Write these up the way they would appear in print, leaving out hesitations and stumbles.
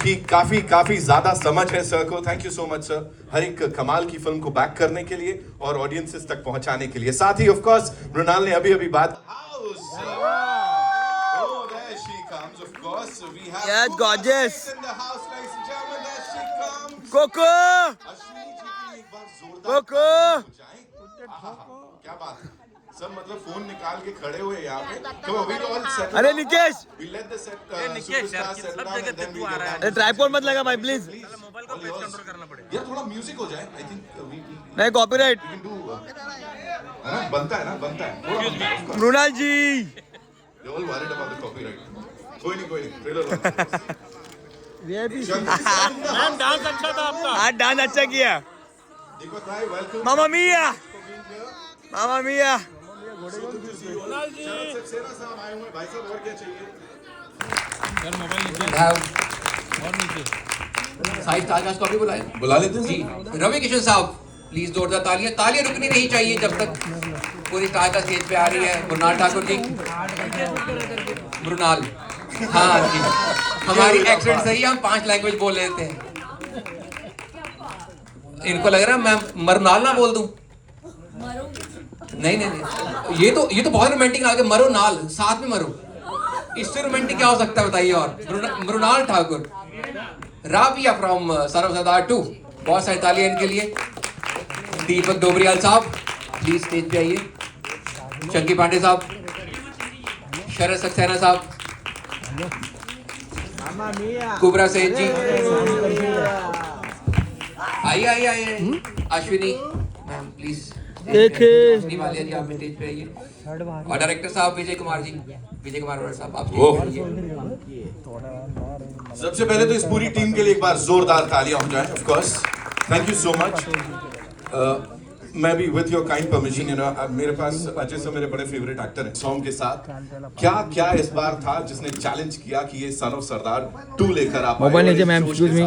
क्योंकि काफी ज्यादा समझ है सर को। Thank you so much sir, हर एक कमाल की फिल्म को बैक करने के लिए और ऑडियंसेस तक पहुंचाने के लिए। साथ ही ऑफ कोर्स मृणाल ने अभी बात Yes, gorgeous. Coco. Coco. क्या बात है सर, मतलब फोन निकाल के खड़े हुए यहाँ पे। तो अभी तो ऑल सेट। अरे Nikesh, We let the superstar settle down and then we get back. अरे ट्राइपॉड मत लगा भाई प्लीज। मोबाइल को पेज कंट्रोल करना पड़ेगा। यार थोड़ा म्यूजिक हो जाए। आई थिंक नहीं कॉपीराइट। we can do है ना, बनता है ना, बनता है। मृणाल जी। They all worried about the copyright. कोई नहीं ट्रेलर। मैम डांस अच्छा था आपका। आज डांस अच्छा किया। दीपक भाई वेलकम। मामा मिया, मामा मिया। सक्सेना साहब आए हुए भाई साहब, और क्या चाहिए? सर मोबाइल नीचे और नीचे। साई स्टारकास्ट को भी बुलाएं। बुला लेते हैं जी रवि किशन साहब प्लीज जोरदार तालियां रुकनी नहीं चाहिए जब तक पूरी स्टार का स्टेज पे आ रही है। मृणाल ठाकुर जी, मृणाल, हाँ जी, हमारी एक्सेंट सही है, हम 5 लैंग्वेज बोल लेते हैं। इनको लग रहा है मैं मरुनाल ना बोल दूं। नहीं, ये तो बहुत रोमांटिक नाल के मरो नाल, साथ में मरो, इससे रोमांटिक क्या हो सकता है बताइए। और Mrinal Thakur, Rabia from son of Sardaar 2, बहुत सारी तालियां इनके लिए। दीपक डोबरियाल साहब प्लीज स्टेज पे आइए। चंकी पांडे साहब, शरद सक्सेना साहब, कुबरा सेठ जी, आइए। Ashwini ma'am please. वालिया जी आप स्टेज पे आइए। और डायरेक्टर साहब विजय कुमार जी, विजय कुमार वर्मा साहब आप स्टेज पे आइए। सबसे पहले तो इस पूरी टीम के लिए एक बार जोरदार तालियां हो जाए। Of course thank you so much. मैं भी with your kind permission, you know, मेरे पास अजय सर मेरे बड़े फेवरेट एक्टर हैं। सॉन्ग के साथ क्या इस बार था जिसने चैलेंज किया कि ये सन ऑफ सरदार 2 लेकर आप मोबाइल नीचे मैम, एक्सक्यूज मी।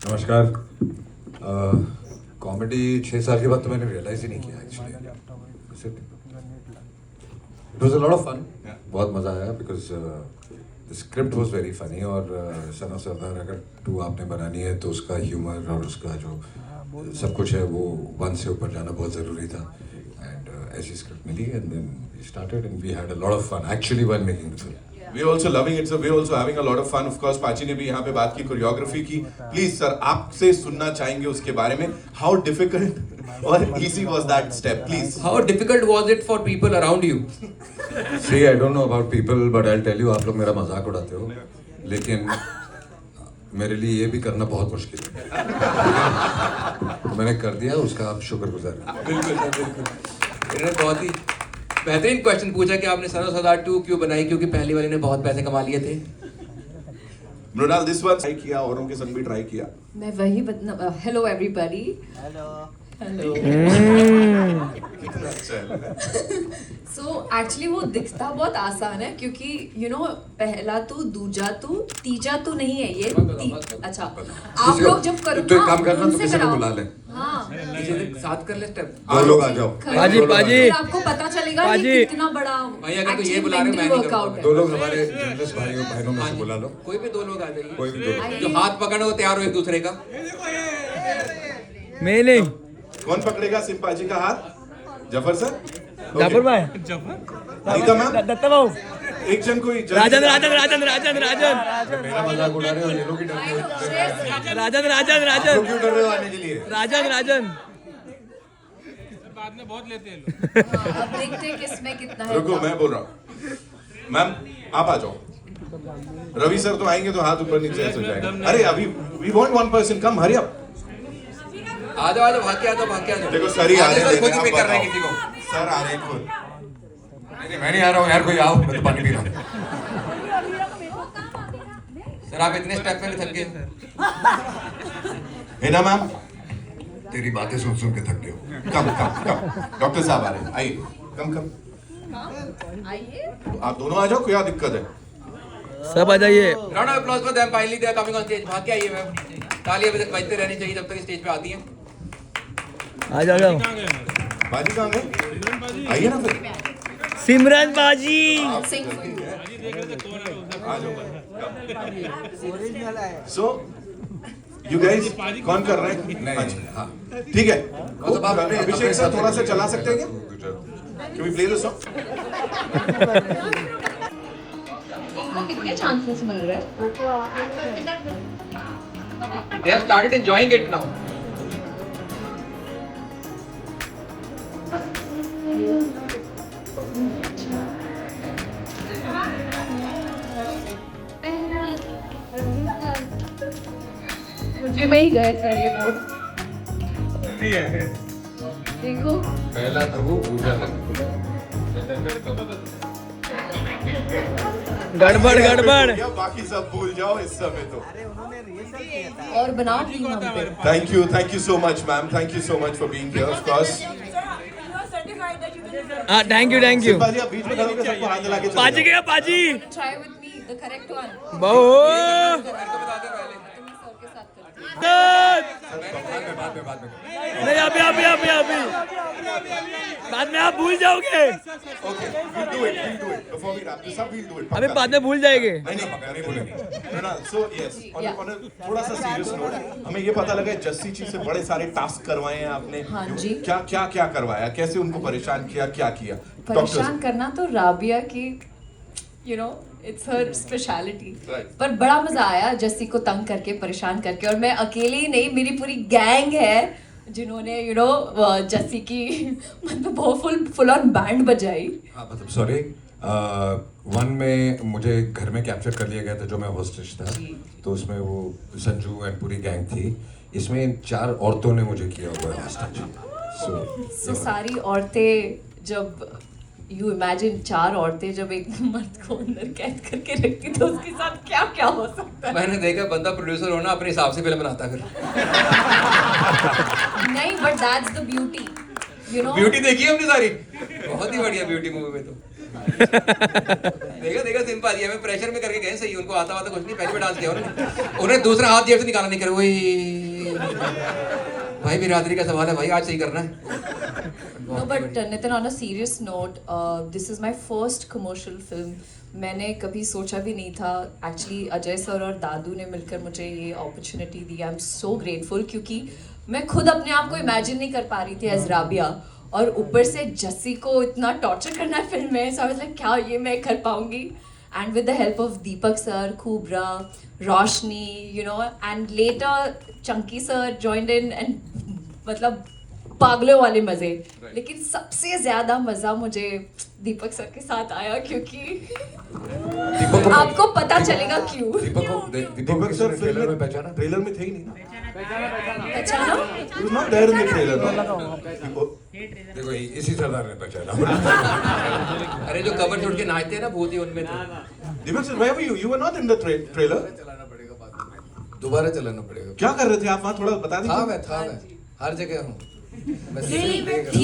नमस्कार। कॉमेडी 6 साल के बाद तो मैंने रियलाइज ही नहीं किया actually. It was a lot of fun, बहुत मजा आया because the script was very funny. और सन ऑफ सरदार अगर 2 आपने बनानी है तो उसका ह्यूमर और उसका जो सब कुछ है वो 1 से ऊपर जाना बहुत ज़रूरी था। एंड ऐसी स्क्रिप्ट मिली and then we started and we had a lot of fun actually while making the film. We are also loving it, sir. We are also having a lot of fun. Of course, पाची ने भी यहाँ पे बात की choreography की। Please sir, आपसे सुनना चाहेंगे उसके बारे में। How difficult or easy was that step? Please. How difficult was it for people around you? See, I don't know about people, but I'll tell you, आप लोग मेरा मजाक उड़ाते हो, लेकिन मेरे लिए ये भी करना बहुत मुश्किल है। मैंने कर दिया, उसका आप शुक्रगुजार। बिल्कुल सर, बिल्कुल। इन्होंने बहुत ही बेहतरीन क्वेश्चन पूछा कि आपने सन ऑफ सरदार 2 क्यों बनाई, क्योंकि पहली वाली ने बहुत पैसे कमा लिए थे। मृणाल दिस वन ट्राई किया, औरों के संग भी ट्राई किया। मैं वही हेलो एवरीबॉडी। कितना अच्छा है। सो एक्चुअली वो दिखता बहुत आसान है क्योंकि यू नो पहला तो दूजा तो तीजा तो नहीं है ये। अच्छा आप लोग जब करो तो एक काम करना, तो किसी को बुला ले। हाँ साथ कर ले स्टेप। 2 लोग आ जाओ। पाजी आपको पता चलेगा ये कितना बड़ा भाई अगर तो ये बुला रहे मैं नहीं वर्कआउट है। 2 लोग हमारे जर्नलिस्ट बहनों में से बुला लो। कोई भी 2 लोग आ जाइए, कोई भी 2 लोग। जो हाथ पकड़ने को तैयार हो एक दूसरे का। मैं नहीं। कौन पकड़ेगा सिंपाजी का हाथ? जफर सर? जाफर भाई, अनीता मैम? दत्ता बाबू, एक जन कोई राजन। मेरा मजाक उड़ा रहे हो, ये लोग ही डर रहे हो। राजन। क्यों डर रहे हो आने के लिए? राजन। बाद में बहुत लेते हैं लोग। अब देखते हैं किसमें कितना है। रुको मैं बोल रहा हूँ। मैम आप आ जाओ। रवि सर तो आएंगे तो हाथ ऊपर नीचे ऐसे हो जाएगा। अरे अभी we want one person, come hurry up। आ जाओ भाग के आ जाओ। देखो सर ही आ रहे हैं, खुद आप पे कर रहे हैं बताओ। किसी को। सर आ रहे हैं खुद। नहीं, मैं नहीं आ रहा हूँ यार, कोई आओ, मैं तो पानी पी रहा हूँ। सर आप इतने स्टेप में थक गए। है ना मैम? तेरी बातें सुन के थक गए हो। कम डॉक्टर साहब आ रहे हैं, आइए। कम आइए आप दोनों आ जाओ, क्या दिक्कत है? सब आ जाइए। Round of applause for them finally they are coming on stage. भाग के आइए मैम, तालियां बजते रहनी चाहिए जब तक स्टेज पे आती हैं। आ जाओ। बाजी कहाँ गए? आइए ना फिर। सिमरन बाजी। सिंह आ जाओ। So, you guys कौन कर रहे हैं? नहीं, हाँ। ठीक है। मतलब आप अपने- अभिषेक अपने सर साथ थोड़ा सा लेके चला जाओ। सकते हैं क्या? Can we play the song? आपको कितने चांसेस मिल रहे हैं? They have started enjoying it now. मुझे में ही गए सर ये बोर्ड। देखो पहला था वो पूजा लग गड़बड़ गड़बड़ या बाकी सब भूल जाओ इस समय तो। और बनाओ टीम हम पे। Thank you so much, ma'am. Thank you so much for being here, of course. हाँ थैंक यू शिल्पा जी, आप बीच में खड़े होकर सबको हाथ दिला के चले पाजी जाओ। गया पाजी Try with me the correct one. बहु सर के साथ करते हैं। बाद में नहीं अभी बाद में आप भूल जाओगे Okay, we'll do it. Before we wrap this up, we'll do it. अभी पक्का। बाद में भूल जाएंगे नहीं बोलेंगे। So yes, Yeah. on a थोड़ा सा सीरियस नोट, हमें ये पता लगा जस्सी जी से बड़े सारे टास्क करवाए हैं आपने। हाँ जी। क्या करवाया, कैसे उनको परेशान किया, क्या किया? परेशान करना तो राबिया की इट्स हर स्पेशलिटी। Right. पर बड़ा मजा आया जस्सी को तंग करके परेशान करके, और मैं अकेले ही नहीं, मेरी पूरी गैंग है जिन्होंने जस्सी की मतलब बहुत फुल ऑन बैंड बजाई। हाँ मतलब सॉरी वन में मुझे घर में कैप्चर कर लिया गया था जो मैं होस्टेज था, तो उसमें वो संजू एंड पूरी गैंग थी। इसमें इन 4 औरतों ने मुझे किया हुआ है होस्टेज। So, सारी औरतें जब यू इमेजिन 4 औरतें जब एक मर्द को अंदर कैद करके रखती तो उसके साथ क्या क्या हो सकता है। मैंने देखा बंदा प्रोड्यूसर होना अपने हिसाब से फिल्म बनाता फिर। नहीं but that's the beauty beauty देखी है अपनी सारी, बहुत ही बढ़िया ब्यूटी मूवी में तो। देखा सिंपल ही हमें प्रेशर में करके गए सही, उनको आता कुछ नहीं, पहले भी डांस किया उन्होंने दूसरा हाथ जेब से निकाला नहीं करे वही भाई बिरादरी का सवाल है भाई, आज सही करना है। No, but Nitin, on a serious note, this is my first commercial film. मैंने कभी सोचा भी नहीं था। एक्चुअली अजय सर और दादू ने मिलकर मुझे ये opportunity the. I am so grateful, क्योंकि मैं खुद अपने आप को इमेजिन नहीं कर पा रही थी एज राबिया, और ऊपर से जस्सी को इतना टॉर्चर करना है फिल्म में। सो आई वाज लाइक क्या ये मैं कर पाऊंगी? And with the help of Deepak sir, Kubbra, Roshni, and later Chunky sir joined in, and मतलब पागलों वाले मजे। लेकिन सबसे ज्यादा मजा मुझे दीपक सर के साथ आया, क्योंकि आपको पता चलेगा क्यों। दीपक सर ट्रेलर में पहचाना? ट्रेलर में थे ही नहीं ना। पहचाना? He was not there in the trailer. देखो इसी सरदार ने पहचाना। अरे जो कवर छोड़ के नाचते हैं ना भूत ही उनमें थे। दीपक sir, where were you? You were not in the trailer. दोबारा चलाना पड़ेगा। क्या कर रहे थे आप वहाँ, थोड़ा बता दीजिए। मैं हर जगह हूँ। थी मैं थी।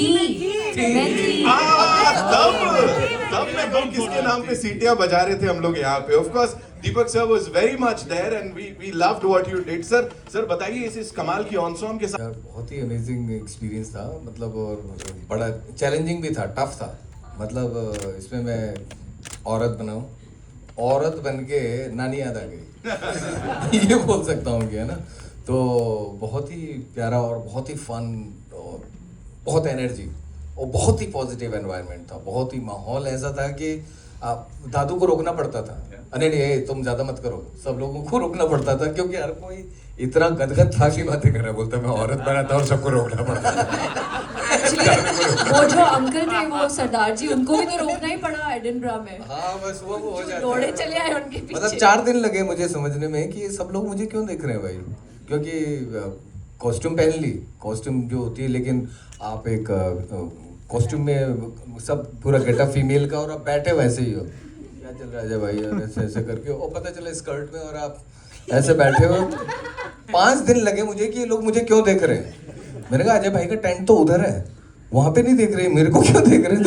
तब मैं कहूँ किसके नाम पे सीटियां बजा रहे थे हम लोग यहाँ पे। Of course, Deepak sir was very much there and we loved what you did. Sir बताइए इस कमाल की ऑन सॉन्ग के साथ। यार बहुत ही अमेजिंग एक्सपीरियंस था, मतलब और बड़ा चैलेंजिंग भी था, टफ था। मतलब इसमें मैं औरत बनाऊं, औरत बन के नानी याद आ गई ये बोल सकता हूँ कि है ना। तो बहुत ही प्यारा और बहुत ही फन और बहुत एनर्जी और बहुत ही पॉजिटिव एनवायरनमेंट था। बहुत ही माहौल ऐसा था कि दादू को रोकना पड़ता था, अरे नहीं तुम ज्यादा मत करो, सब लोगों को रोकना पड़ता था, क्योंकि हर कोई इतना गदगद था कि बातें कर रहा, बोलता मैं औरत बना था और सबको रोकना पड़ता था। एक्चुअली वो जो अंकल थे वो सरदार जी, उनको भी तो रोकना ही पड़ा एडिनबरा में। हाँ बस वो हो जाता दौड़े है। चले आए उनके पीछे। मतलब 4 दिन लगे मुझे समझने में कि ये सब लोग मुझे क्यों देख रहे हैं भाई, क्योंकि कॉस्ट्यूम पहन ली, कॉस्ट्यूम जो होती है, लेकिन आप एक कॉस्ट्यूम में सब पूरा गेटअप फीमेल का और आप बैठे वैसे ही हो, क्या चल रहा है अजय भाई, और ऐसे ऐसे करके, और पता चला स्कर्ट में और आप ऐसे बैठे हो। 5 दिन लगे मुझे कि ये लोग मुझे क्यों देख रहे हैं। मैंने कहा अजय भाई का टेंट तो उधर है, वहाँ पे नहीं देख रहे, मेरे को क्यों देख रहे हैं।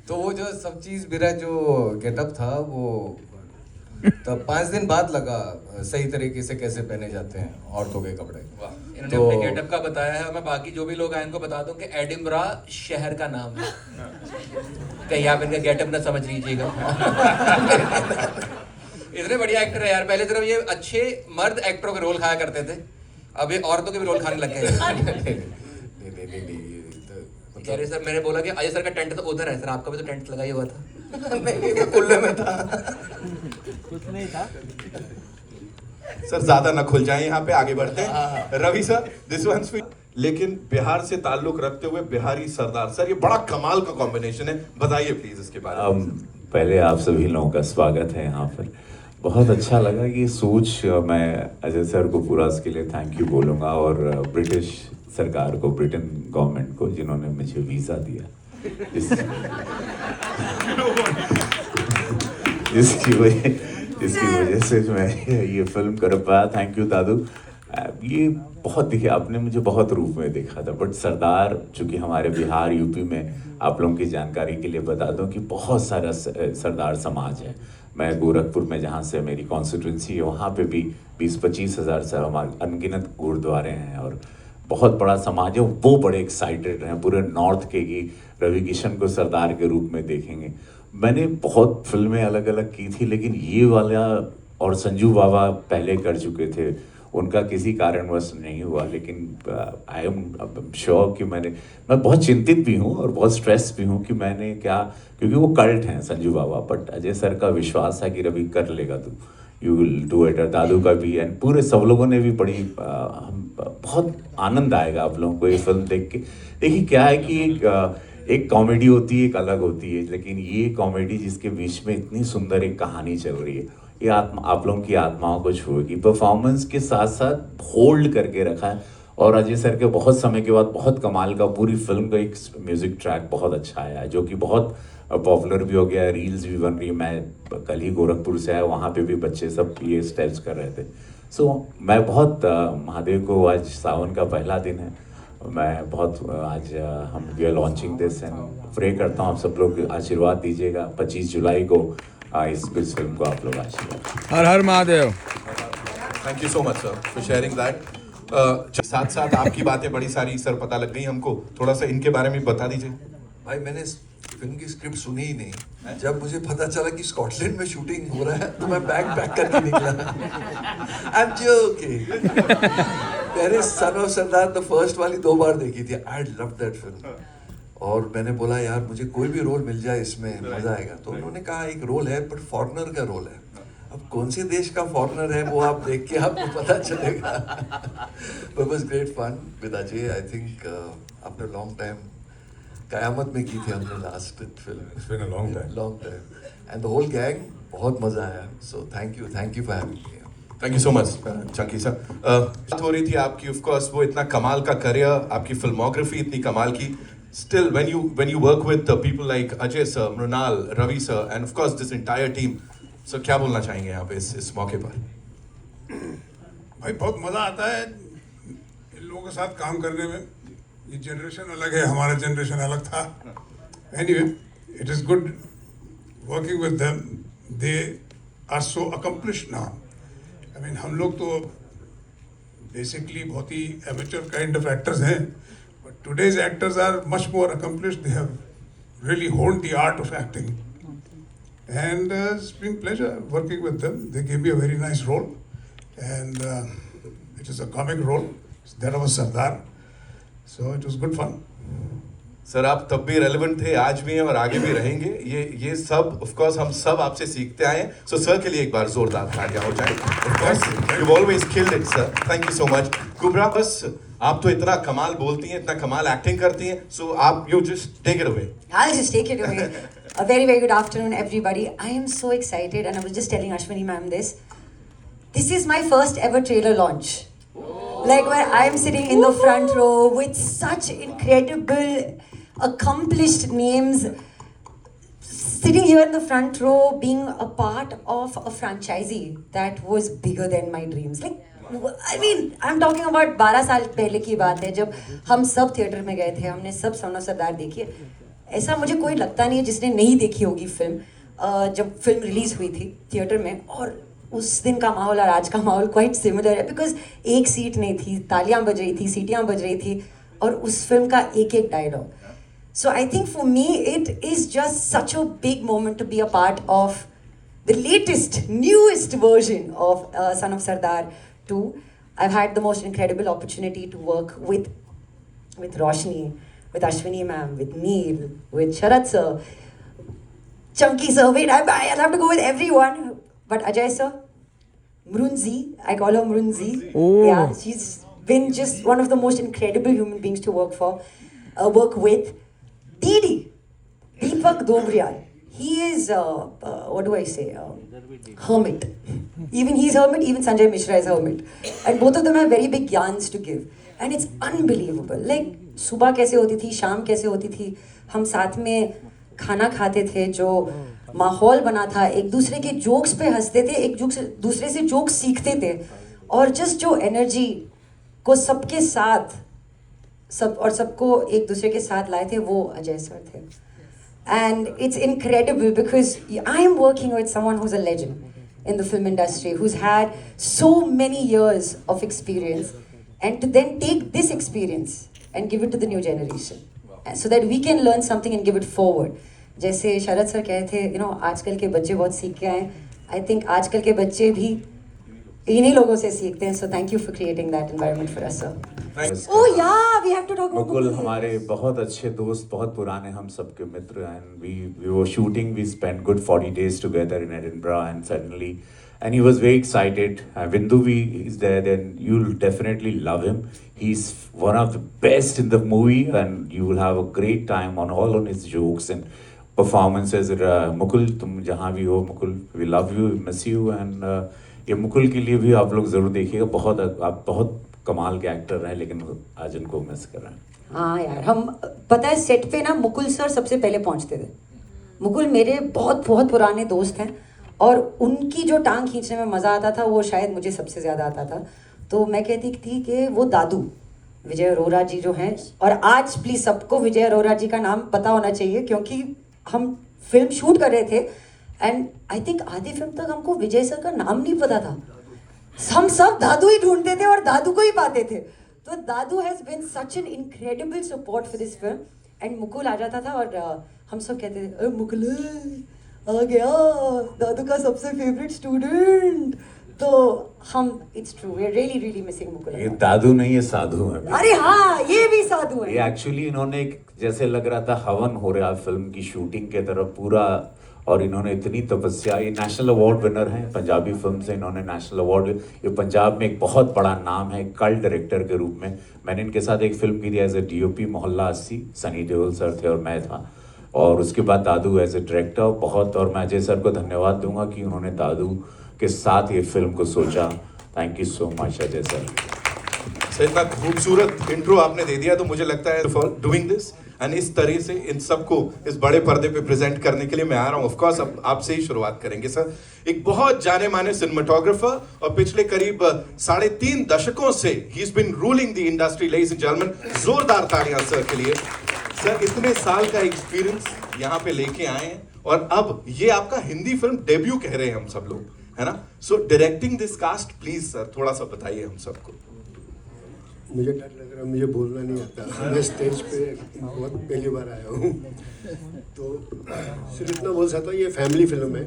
तो वो जो सब चीज़ मेरा जो गेटअप था वो तब 5 दिन बाद लगा सही तरीके से कैसे पहने जाते हैं औरतों के कपड़े। इन्होंने अपने गेटअप का बताया है, मैं बाकी जो भी लोग आए इनको बता दूं कि एडिनबरा शहर का नाम है, कहीं आप इनका गेटअप ना समझ लीजिएगा। इतने बढ़िया एक्टर है यार, पहले सिर्फ ये अच्छे मर्द एक्टरों के रोल खाया करते थे, अब ये औरतों के भी रोल खाने लग गए हैं। कह रहे सर, मैंने बोला कि अजय सर का टेंट तो उधर है सर, आपका भी तो टेंट लगा ही हुआ था। नहीं, मैं कुल्ले में था। सर ज्यादा ना खुल जाए, यहाँ पे आगे बढ़ते हैं। Ravi sir, this once for, लेकिन बिहार से ताल्लुक रखते हुए बिहारी सरदार, सर ये बड़ा कमाल का कॉम्बिनेशन है, बताइए प्लीज इसके बारे में। पहले आप सभी लोगों का स्वागत है यहाँ पर। बहुत अच्छा लगा ये सोच, मैं अजय सर को पूरा इसके लिए थैंक यू बोलूँगा, और ब्रिटिश सरकार को, ब्रिटेन गवर्नमेंट को, जिन्होंने मुझे वीज़ा दिया, जिसकी वजह से मैं ये फिल्म कर पाया। थैंक यू दादू। ये बहुत, देखिए आपने मुझे बहुत रूप में देखा था, बट सरदार, चूँकि हमारे बिहार यूपी में, आप लोगों की जानकारी के लिए बता दूं कि बहुत सारा सरदार समाज है। मैं गोरखपुर में, जहाँ से मेरी कॉन्स्टिट्यूंसी है, वहाँ पे भी 20-25 हज़ार से हमारे अनगिनत गुरुद्वारे हैं और बहुत बड़ा समाज है। वो बड़े एक्साइटेड हैं पूरे नॉर्थ के कि रवि किशन को सरदार के रूप में देखेंगे। मैंने बहुत फिल्में अलग अलग की थी, लेकिन ये वाला, और संजू बाबा पहले कर चुके थे, उनका किसी कारणवश नहीं हुआ। लेकिन आई एम श्योर कि मैं बहुत चिंतित भी हूँ और बहुत स्ट्रेस भी हूँ कि मैंने क्या, क्योंकि वो कल्ट हैं संजू बाबा, बट अजय सर का विश्वास है कि रवि कर लेगा, तू यू विल डू इट। और दादू का भी, एंड पूरे सब लोगों ने भी बड़ी बहुत आनंद आएगा आप लोगों को ये फिल्म देख के। देखिए क्या है कि एक कॉमेडी होती है, एक अलग होती है, लेकिन ये कॉमेडी जिसके बीच में इतनी सुंदर एक कहानी चल रही है, ये आप लोगों की आत्माओं को छुएगी। परफॉर्मेंस के साथ साथ होल्ड करके रखा है, और अजय सर के बहुत समय के बाद बहुत कमाल का, पूरी फिल्म का एक म्यूजिक ट्रैक बहुत अच्छा आया है, जो कि बहुत पॉपुलर भी हो गया है, रील्स भी बन रही है। मैं कल ही गोरखपुर से आया, वहाँ पे भी बच्चे सब ये स्टेप्स कर रहे थे। सो मैं बहुत महादेव को, आज सावन का पहला दिन है, मैं बहुत आज हम we are launching this, and pray करता हूँ आप सब लोग आशीर्वाद दीजिएगा। 25 जुलाई को इस फिल्म को आप लोग आशीर्वाद। हर हर Mahadev. Thank you so much sir for sharing that. साथ साथ आपकी बातें बड़ी सारी सर पता लग गई हमको, थोड़ा सा इनके बारे में बता दीजिए। भाई मैंने इस फिल्म की स्क्रिप्ट सुनी ही नहीं, जब मुझे पता चला कि स्कॉटलैंड में शूटिंग हो रहा है तो मैं बैग पैक करके निकला। I am joking. मैंने son of Sardaar the first वाली 2 बार देखी थी, आई लव दैट फिल्म, और मैंने बोला यार मुझे कोई भी रोल मिल जाए इसमें मजा आएगा। तो उन्होंने कहा एक रोल है, बट फॉरेनर का रोल है। अब कौन से देश का फॉरेनर है वो आप देख के आपको पता चलेगा। But it was great fun with Ajay. I think after a long time, कयामत में की थी हमने last film. It's been a long time. Long time. And the whole gang, बहुत मजा आया। So thank you for having me. Thank you so much Chunky sir. बात हो रही थी आपकी, ऑफ कोर्स वो इतना कमाल का करियर, आपकी फिल्मोग्राफी इतनी कमाल की, still when you work with people like Ajay sir, Mrunal, Ravi sir, and of course this entire team, so क्या बोलना चाहेंगे यहाँ पे इस मौके पर? भाई बहुत मजा आता है इन लोगों के साथ काम करने में। ये जनरेशन अलग है, हमारा जनरेशन अलग था। Anyway, it is good working with them, they are so accomplished now. I mean हम लोग तो बेसिकली बहुत ही एमेच्योर काइंड ऑफ एक्टर्स हैं, but today's actors are much more accomplished. They have really hold the art of acting, and it's been pleasure working with them. They gave me a very nice role, and it is a comic role. That was Sardar, so it was good fun. Sir आप तब भी relevant थे, आज भी हैं और आगे भी रहेंगे। ये सब ऑफ कोर्स हम सब आपसे सीखते आए हैं। सो सर के लिए एक बार जोरदार तालियां हो जाए। Of course you always killed it sir, thank you so much. Kubbra, बस आप तो इतना कमाल बोलती हैं, इतना कमाल एक्टिंग करती हैं, सो आप you just take it away. I'll just take it away. A very, very good afternoon, everybody. I am so excited, and I was just telling Ashwini ma'am this. This is my first ever trailer launch. Like where I'm sitting in the front row with such incredible, accomplished names, sitting here in the front row, being a part of a franchisee that was bigger than my dreams. Like, I mean, I'm talking about 12 साल पहले की बात है, जब हम सब theatre में गए थे, हमने सब सन ऑफ सरदार देखी है। ऐसा मुझे कोई लगता नहीं है जिसने नहीं देखी होगी फिल्म। जब फिल्म रिलीज हुई थी थिएटर में, और उस दिन का माहौल और आज का माहौल क्वाइट सिमिलर है, बिकॉज एक सीट नहीं थी, तालियां बज रही थी, सीटियां बज रही थी, और उस फिल्म का एक एक dialogue. So I think for me it is just such a big moment to be a part of the latest, newest version of Son of Sardar 2. I've had the most incredible opportunity to work with Roshni, with Ashwini ma'am, with Neil, with Sharat sir, Chunky sir. Wait, I'll have to go with everyone. But Ajay sir, Mrunzi, I call her Mrunzi. Oh. Yeah, she's been just one of the most incredible human beings to work with. Didi, Deepak Dobriyal. He is, what do I say, hermit. Even he's hermit, even Sanjay Mishra is hermit. And both of them have very big yarns to give. And it's unbelievable. Like, सुबह कैसे होती थी, शाम कैसे होती थी, हम साथ में खाना खाते थे, जो माहौल बना था, एक दूसरे के जोक्स पे हंसते थे, एक दूसरे से जोक्स सीखते थे, और जस्ट जो एनर्जी को सबके साथ सबको एक दूसरे के साथ लाए थे, वो अजय सर थे. And it's incredible because I am working with someone who's a legend in the film industry, who's had so many years of experience, and to then take this experience and give it to the new generation, so that we can learn something and give it forward. जैसे शरद sir कहे थे, आजकल के बच्चे बहुत सीख के आए. I think आजकल के बच्चे भी इन्हीं लोगों से सीखते हैं. So thank you for creating that environment for us, sir. Oh yeah, we have to talk about Mukul हमारे बहुत अच्छे दोस्त, बहुत पुराने हम सबके मित्र, and we were shooting, we spent good 40 days together in Edinburgh, and he was very excited. Vindu is there, then you'll definitely love him. He's one of the best in the movie, and you will have a great time on his jokes and performances. Mukul तुम जहाँ भी हो, Mukul, we love you, we miss you, and ये मुकुल के लिए भी आप लोग जरूर देखिएगा. आप बहुत कमाल के एक्टर हैं, लेकिन आज उनको मिस कर रहे हैं. हाँ यार, हम पता है सेट पे ना मुकुल सर सबसे पहले पहुंचते थे. मुकुल मेरे बहुत बहुत पुराने दोस्त हैं, और उनकी जो टांग खींचने में मज़ा आता था, वो शायद मुझे सबसे ज़्यादा आता था. तो मैं कहती थी कि वो दादू विजय अरोरा जी जो हैं, और आज प्लीज़ सबको विजय अरोरा जी का नाम पता होना चाहिए, क्योंकि हम फिल्म शूट कर रहे थे, एंड आई थिंक आधी फिल्म तक हमको विजय सर का नाम नहीं पता था. हम सब दादू ही ढूंढते थे और दादू को ही पाते थे. तो Dadu has been such an incredible support for this film. And Mukul आ जाता था और हम सब कहते थे, अरे मुकुल आ गया, दादू का सबसे फेवरेट स्टूडेंट. तो हम, it's true, we are really really missing Mukul. ये दादू नहीं, ये साधु है. अरे हाँ, ये भी साधु है. ये एक्चुअली इन्होंने जैसे लग रहा था हवन हो रहा फिल्म की शूटिंग के तरफ पूरा, और इन्होंने इतनी तपस्या. ये नेशनल अवार्ड विनर हैं पंजाबी फिल्म से, इन्होंने नेशनल अवार्ड. ये पंजाब में एक बहुत बड़ा नाम है कल्ट डायरेक्टर के रूप में. मैंने इनके साथ एक फिल्म की थी एज ए DOP, मोहल्ला 80. सनी देओल सर थे और मैं था, और उसके बाद दादू एज ए डायरेक्टर. बहुत, और मैं अजय सर को धन्यवाद दूंगा कि उन्होंने दादू के साथ ये फिल्म को सोचा. Thank you so much Ajay sir. इतना खूबसूरत इंट्रो आपने दे दिया, तो मुझे लगता है फॉर डूइंग दिस एंड इस तरह से इन सबको इस बड़े पर्दे पे प्रेजेंट करने के लिए मैं आ रहा हूँ. ऑफ कोर्स अब आपसे ही शुरुआत करेंगे सर. एक बहुत जाने माने सिनेमाटोग्राफर, और पिछले करीब 3.5 दशकों से ही is been ruling the industry. Ladies and gentleman, जोरदार तालियां सर के लिए. सर इतने साल का एक्सपीरियंस यहाँ पे लेके आए हैं, और अब ये आपका हिंदी फिल्म डेब्यू कह रहे हैं हम सब लोग, है ना. So directing this cast, please sir थोड़ा सा बताइए हम सबको. मुझे डर लग रहा है, मुझे बोलना नहीं आता. मैं स्टेज पे बहुत पहली बार आया हूँ, तो सिर्फ इतना बोल सकता हूँ, ये फैमिली फिल्म है,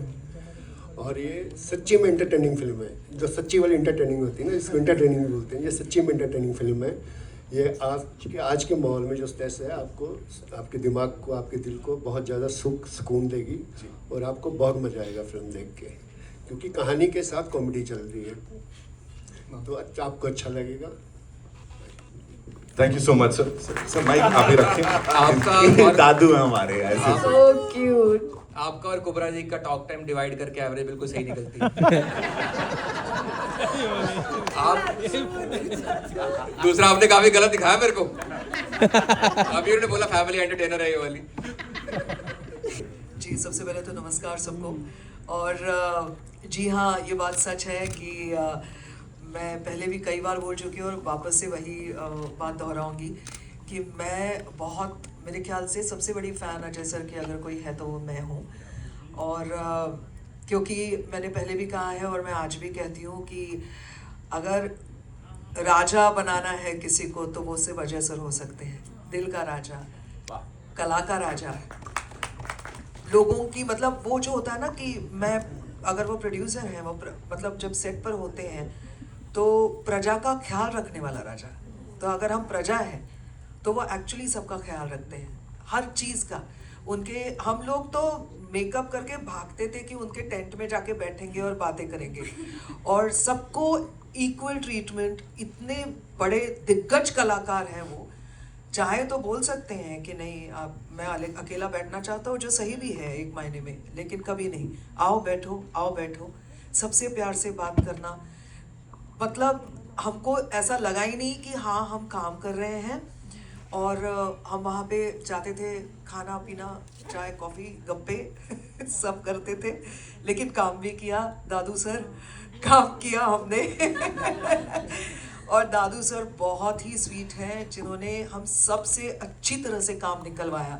और ये सच्ची में इंटरटेनिंग फिल्म है. जो सच्ची वाली इंटरटेनिंग होती है ना, इसको इंटरटेनिंग बोलते हैं. ये सच्ची में इंटरटेनिंग फिल्म है. ये आज के माहौल में जो स्ट्रेस है, आपको, आपके दिमाग को, आपके दिल को बहुत ज़्यादा सुकून देगी, और आपको बहुत मज़ा आएगा फिल्म देख के, क्योंकि कहानी के साथ कॉमेडी चल रही है, तो आपको अच्छा लगेगा. Thank you so much sir. Sir mike आप ही रखें. आपका दादू है हमारे ऐसे. So cute. आपका और कुबरा जी का टॉक टाइम डिवाइड करके एवरेज बिल्कुल सही निकलती है. आप दूसरा आपने काफी गलत दिखाया मेरे को. अभी उन्होंने बोला फैमिली एंटरटेनर है ये वाली. जी, सबसे पहले तो नमस्कार सबको. और जी हाँ, ये बात सच है कि मैं पहले भी कई बार बोल चुकी हूँ, और वापस से वही बात दोहराऊंगी कि मैं बहुत, मेरे ख्याल से सबसे बड़ी फ़ैन अजय सर की अगर कोई है तो वो मैं हूँ. और क्योंकि मैंने पहले भी कहा है, और मैं आज भी कहती हूँ कि अगर राजा बनाना है किसी को, तो वो सिर्फ अजय सर हो सकते हैं. दिल का राजा, कला का राजा, लोगों की, मतलब वो जो होता है ना कि मैं अगर वो प्रोड्यूसर हैं, मतलब जब सेट पर होते हैं तो प्रजा का ख्याल रखने वाला राजा। तो अगर हम प्रजा हैं तो वो एक्चुअली सबका ख्याल रखते हैं, हर चीज़ का। उनके हम लोग तो मेकअप करके भागते थे कि उनके टेंट में जाके बैठेंगे और बातें करेंगे, और सबको इक्वल ट्रीटमेंट। इतने बड़े दिग्गज कलाकार हैं वो, चाहे तो बोल सकते हैं कि नहीं आप मैं अकेला बैठना चाहता हूँ, जो सही भी है एक मायने में, लेकिन कभी नहीं, आओ बैठो, सबसे प्यार से बात करना। मतलब हमको ऐसा लगा ही नहीं कि हाँ हम काम कर रहे हैं। और हम वहाँ पे जाते थे, खाना पीना, चाय कॉफ़ी गप्पे सब करते थे, लेकिन काम भी किया। दादू सर, काम किया हमने और दादू सर बहुत ही स्वीट हैं, जिन्होंने हम सब से अच्छी तरह से काम निकलवाया।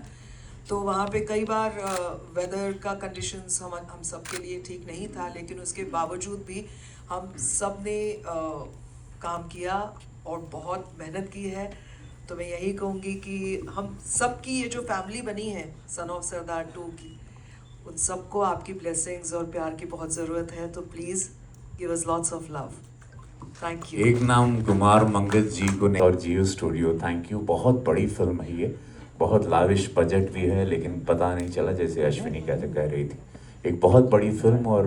तो वहाँ पे कई बार वेदर का कंडीशंस हम सब के लिए ठीक नहीं था, लेकिन उसके बावजूद भी हम सब ने काम किया और बहुत मेहनत की है। तो मैं यही कहूँगी कि हम सब की ये जो फैमिली बनी है सन ऑफ सरदार 2 की, उन सबको आपकी ब्लेसिंग्स और प्यार की बहुत ज़रूरत है। तो please give us lots of love. Thank you. एक नाम कुमार मंगल जी को और जियो स्टूडियो, थैंक यू। बहुत बड़ी फिल्म है ये, बहुत लाविश बजट भी है, लेकिन पता नहीं चला, जैसे अश्विनी कह रही थी, एक बहुत बड़ी फिल्म और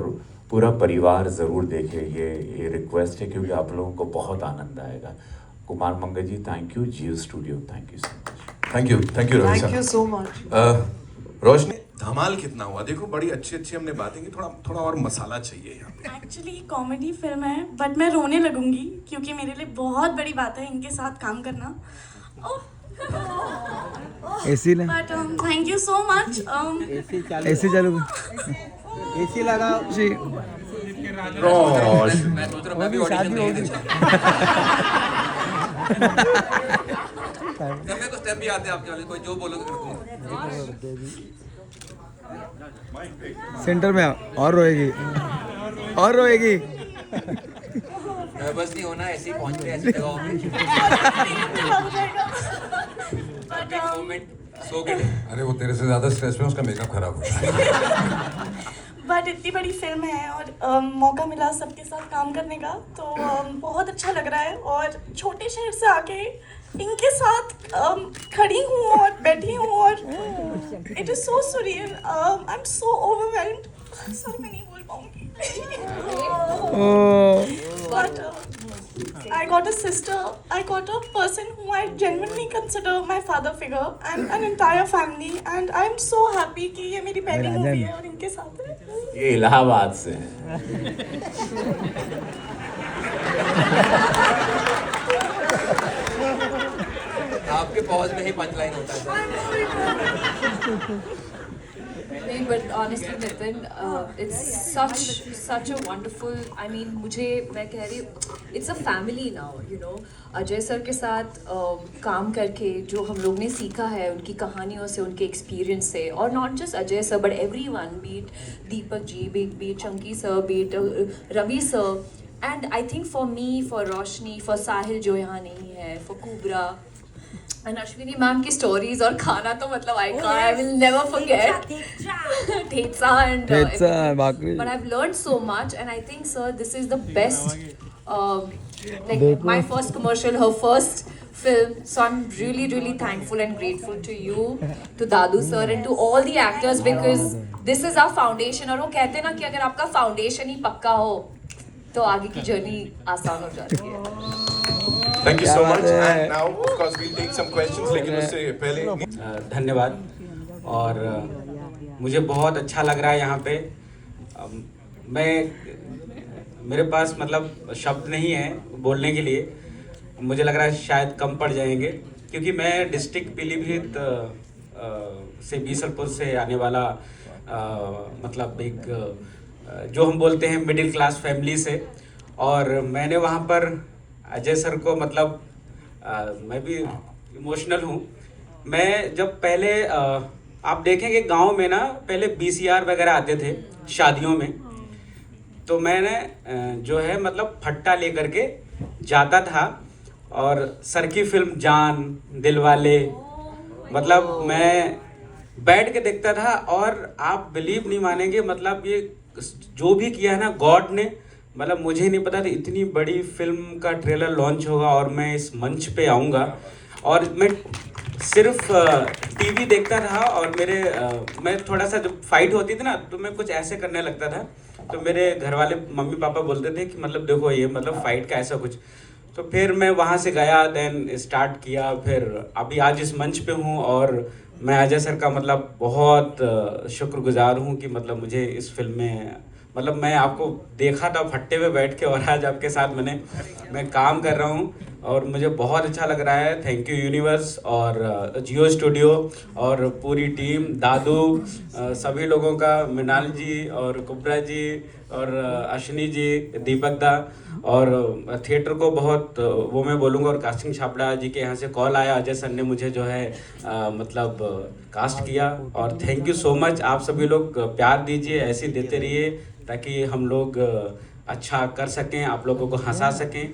पूरा परिवार ज़रूर देखे। ये रिक्वेस्ट है, क्योंकि आप लोगों को बहुत आनंद आएगा। Kumar Mangal ji, thank you. Jio studio, thank you so much. Thank you Ravi thank you so much. Roshni, धमाल कितना हुआ? देखो बड़ी अच्छी हमने बातें की, थोड़ा और मसाला चाहिए यहाँ पे। एक्चुअली कॉमेडी फिल्म है, बट मैं रोने लगूंगी क्योंकि मेरे लिए बहुत बड़ी बात है इनके साथ काम करना। एसी ले, but thank you so much. AC चालू, एसी लगा जी। मैं सोच रहा हूँ मैं भी ऑडिशन दे दूँ। जब मेरे को स्टेप भी आते हैं आपके वाले, कोई जो बोलोगे कर दूँगा। सेंटर में और रोएगी। बस नहीं होना, ऐसे ही पहुँच रहे ऐसी जगहों पे। Moment so good. अरे वो तेरे से ज़्यादा स्ट्रेस में उसका मेकअप खराब हो गया। बट इतनी बड़ी फिल्म है और मौका मिला सबके साथ काम करने का, तो बहुत अच्छा लग रहा है। और छोटे शहर से आके इनके साथ खड़ी हूँ और बैठी हूँ, और it is so surreal. I am so overwhelmed. Sir मैं नहीं बोल पाऊँगी। But I got a sister, I got a person who I genuinely consider my father figure, and an entire family, and I'm so happy कि ये मेरी पहली movie है और इनके साथ है। ये इलाहाबाद से है। आपके पॉज में ही पंच लाइन होता है। नहीं, but honestly Nitin, it's such a wonderful, I mean मैं कह रही हूँ, it's a family now, you know। Ajay sir के साथ काम करके जो हम लोग ने सीखा है उनकी कहानियों से, उनके एक्सपीरियंस से, और not just Ajay sir but everyone, be it Deepak ji, be it Chunky sir, be it Ravi sir, and I think for me, for Roshni, for Sahil जो यहाँ नहीं है, for Kubbra and Ashwini ma'am की स्टोरीज और खाना तो मतलब I will never forget. Thetsa and bhakri. but I've learned so much, and I think sir this is the best like my first commercial, her first film, so I'm really thankful and grateful to you, to Dadu sir and to all the actors, because this is our foundation। और वो कहते हैं ना कि अगर आपका foundation ही पक्का हो तो आगे की जर्नी आसान हो जाती है। Thank you so much, and now of course we'll take some questions, लेकिन उससे पहले धन्यवाद। और मुझे बहुत अच्छा लग रहा है यहाँ पे। मेरे पास मतलब शब्द नहीं है बोलने के लिए। मुझे लग रहा है शायद कम पड़ जाएंगे, क्योंकि मैं डिस्ट्रिक्ट पीलीभीत से बीसलपुर से आने वाला मतलब एक जो हम बोलते हैं मिडिल क्लास फैमिली से, और मैंने वहाँ पर अजय सर को मतलब मैं भी इमोशनल हूँ। मैं जब पहले आप देखेंगे गांव में ना पहले VCR वगैरह आते थे शादियों में, तो मैंने जो है मतलब फट्टा लेकर के जाता था और सर की फिल्म जान, दिलवाले, मतलब मैं बैठ के देखता था। और आप बिलीव नहीं मानेंगे, मतलब ये जो भी किया है ना गॉड ने, मतलब मुझे नहीं पता था इतनी बड़ी फिल्म का ट्रेलर लॉन्च होगा और मैं इस मंच पे आऊँगा। और मैं सिर्फ टीवी देखता रहा और मैं थोड़ा सा जब फाइट होती थी ना तो मैं कुछ ऐसे करने लगता था, तो मेरे घर वाले मम्मी पापा बोलते थे कि मतलब देखो ये मतलब फाइट का ऐसा कुछ। तो फिर मैं वहाँ से गया, देन स्टार्ट किया, फिर अभी आज इस मंच पे हूँ और मैं अजय सर का मतलब बहुत शुक्रगुजार हूँ कि मतलब मुझे इस फिल्म में, मतलब मैं आपको देखा था फट्टे पे बैठ के और आज आपके साथ मैं काम कर रहा हूँ और मुझे बहुत अच्छा लग रहा है। थैंक यू यूनिवर्स और जियो स्टूडियो और पूरी टीम, दादू, सभी लोगों का, मृणाल जी और कुबरा जी और अश्विनी जी, दीपक दा और थिएटर को बहुत वो मैं बोलूँगा। और कास्टिंग छापड़ा जी के यहाँ से कॉल आया, अजय सर ने मुझे जो है मतलब कास्ट किया और थैंक यू सो मच। आप सभी लोग प्यार दीजिए, ऐसे देते रहिए ताकि हम लोग अच्छा कर सकें, आप लोगों को हंसा सकें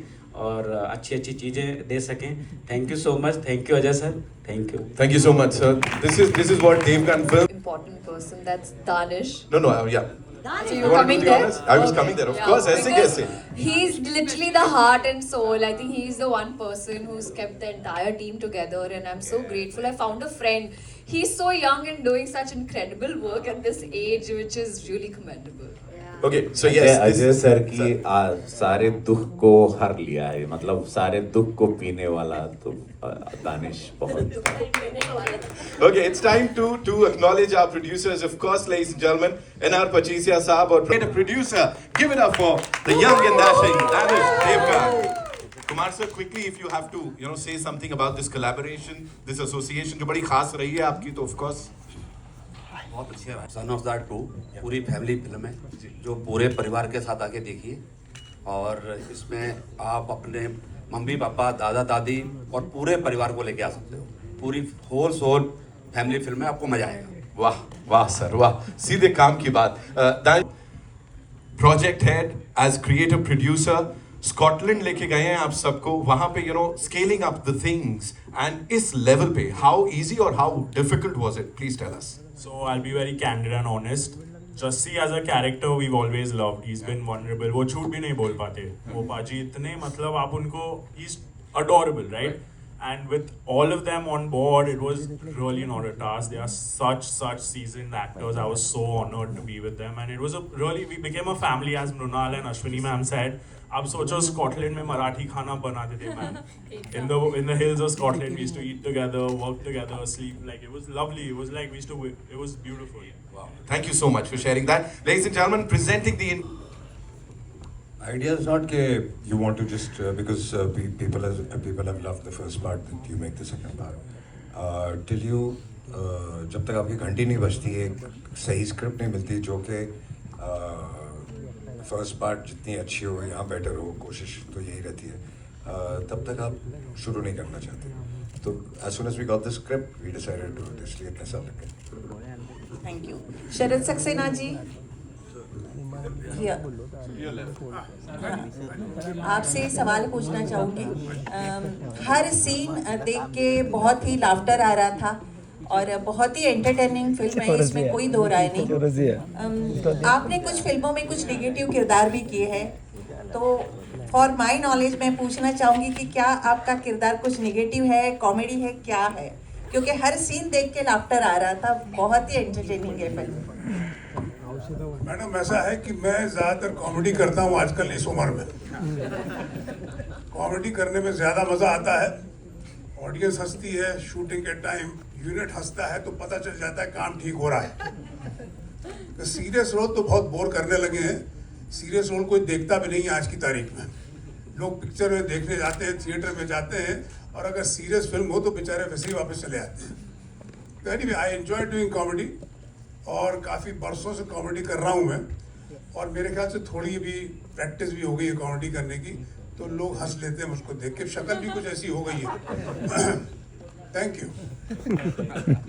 और अच्छी अच्छी चीज़ें दे सकें। Thank you so much. Thank you Ajay sir, thank you. Thank you so much, sir. This is what Dave can film. Important person, that's Danish. No, yeah. So You you're want coming to be there? honest? I was coming there, of Yeah, course. ऐसे because कैसे? He's literally the heart and soul. I think he's the one person who's kept the entire team together, and I'm so grateful. I found a friend. He's so young and doing such incredible work at this age, which is really commendable. Okay, so yes. Ajay sir की सारे दुख को हर लिया है, मतलब सारे दुख को पीने वाला तो दानिश बहुत। Okay, it's time to acknowledge our producers, of course, ladies and gentlemen, N.R. Pachisia Saab, or the producer. Give it up for the young and dashing Danish Devgan. Kumar sir, quickly, if you have to, say something about this collaboration, this association, जो बड़ी खास रही है आपकी, तो of course. बहुत अच्छी है। सन ऑफ दैट 2 पूरी फैमिली फिल्म है जो पूरे परिवार के साथ आके देखिए और इसमें आप अपने मम्मी पापा, दादा दादी और पूरे परिवार को लेके आ सकते हो। पूरी होल सोल फैमिली फिल्म है, आपको मजा आएगा। वाह वाह सर वाह, सीधे काम की बात। Project head as creative producer Scotland लेके गए हैं आप सबको, वहां पे scaling up the things and इस लेवल पे हाउ इजी और how difficult was it? Please tell us. So I'll be very candid and honest. Jussi as a character we've always loved. He's been vulnerable. वो झूठ भी नहीं बोल पाते। वो पाजी इतने मतलब आप उनको he's adorable, right? And with all of them on board, it was really not a task. They are such seasoned actors. I was so honored to be with them, and it was we became a family, as Mrunal and Ashwini ma'am said. आप सोचो Scotland में मराठी खाना बनाते थे ma'am, in the hills of Scotland we used to eat together, work together, sleep, like it was lovely. It was like it was beautiful. Wow. Thank you so much for sharing that. Ladies and gentlemen, presenting the idea is not that you want to just because people have loved the first part that you make the second part till you जब तक आपकी घंटी नहीं बजती है, एक सही script नहीं मिलती जो कि फर्स्ट पार्ट जितनी अच्छी हो या बेटर हो, कोशिश तो यही रहती है, तब तक आप शुरू नहीं करना चाहते। तो as soon as we got the script, we decided to do it, इसलिए इतने साल लग गए। Thank you. शरद सक्सेना जी, आपसे सवाल पूछना चाहूँगी। हर सीन देख के बहुत ही लाफ्टर आ रहा था और बहुत ही एंटरटेनिंग फिल्म है, इसमें कोई दो राय नहीं। आपने कुछ फिल्मों में कुछ नेगेटिव किरदार भी किए हैं, तो फॉर माय नॉलेज मैं पूछना चाहूँगी कि क्या आपका किरदार कुछ नेगेटिव है, कॉमेडी है, क्या है? क्योंकि हर सीन देख के लाफ्टर आ रहा था, बहुत ही एंटरटेनिंग है फिल्म। मैडम ऐसा है कि मैं ज़्यादातर कॉमेडी करता हूँ आजकल इस उम्र में। कॉमेडी करने में ज़्यादा मज़ा आता है, ऑडियंस हंसती है, शूटिंग के टाइम यूनिट हंसता है तो पता चल जाता है काम ठीक हो रहा है। तो सीरियस रोल तो बहुत बोर करने लगे हैं। सीरियस रोल कोई देखता भी नहीं है आज की तारीख में। लोग पिक्चर में देखने जाते हैं, थिएटर में जाते हैं, और अगर सीरियस फिल्म हो तो बेचारे वैसे ही वापस चले आते हैं। तो anyway I enjoy doing comedy और काफ़ी बरसों से कॉमेडी कर रहा हूँ मैं, और मेरे ख्याल से थोड़ी भी प्रैक्टिस भी हो गई है कॉमेडी करने की, तो लोग हंस लेते हैं मुझको देख के। शक्ल भी कुछ ऐसी हो गई है। Thank you.